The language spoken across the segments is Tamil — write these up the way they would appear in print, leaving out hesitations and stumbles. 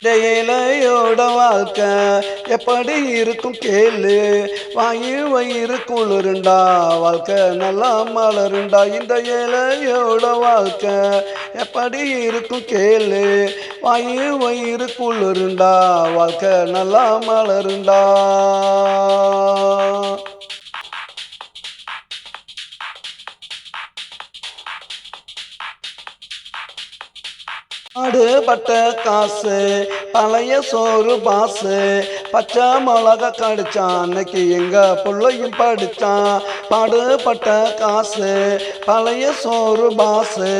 இந்த ஏழையோட வாழ்க்கை எப்படி இருக்கும் கேளு. வயிறு குளிருண்டா, வாழ்க்கை நல்லா மலருண்டா. இந்த ஏழையோட வாழ்க்கை எப்படி இருக்கும் கேளு. வயிறு குளிருண்டா, வாழ்க்கை நல்லா மலருண்டா. பாடுபட்ட காசு பழைய சோறு பாசு, பச்சை மிளகா கடிச்சான் அன்னைக்கு எங்க புள்ளையும் படிச்சான். பாடுபட்ட காசு பழைய சோறு பாசு,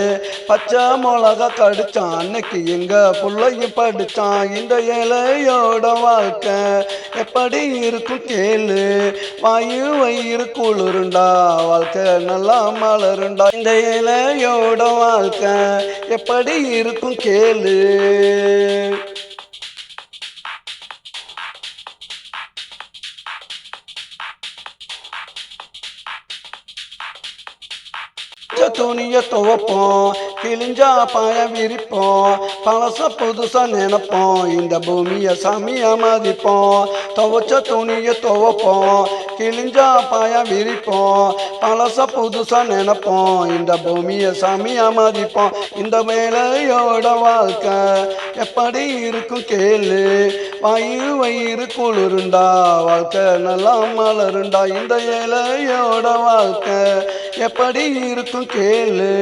பச்சை மிளகா கடிச்சான் அன்னைக்கு எங்க புள்ளையும் படிச்சான். இந்த ஏழையோட வாழ்க்கை எப்படி இருக்கும் கேளு. வயிறு குளிருண்டா, வாழ்க்கை நல்லா மலருண்டா. இந்த ஏழையோட வாழ்க்கை எப்படி இருக்கும் கேளு. துணிய துவப்போம், கிழிஞ்சா பாய விரிப்போம், பழச புதுசா நினைப்போம், இந்த பூமிய சாமியா மதிப்போம். துவச்ச துணிய துவப்போம், கிழிஞ்சா பாய விரிப்போம், பழச புதுசா நினைப்போம், இந்த பூமிய சாமியா மதிப்போம். இந்த வேலையோட வாழ்க்கை எப்படி இருக்கும் கேளு. வயிறு குளிருண்டா, வாழ்க்கை நல்லா மலருண்டா. இந்த ஏழையோட வாழ்க்கை எப்படி இருக்கும் கேளு.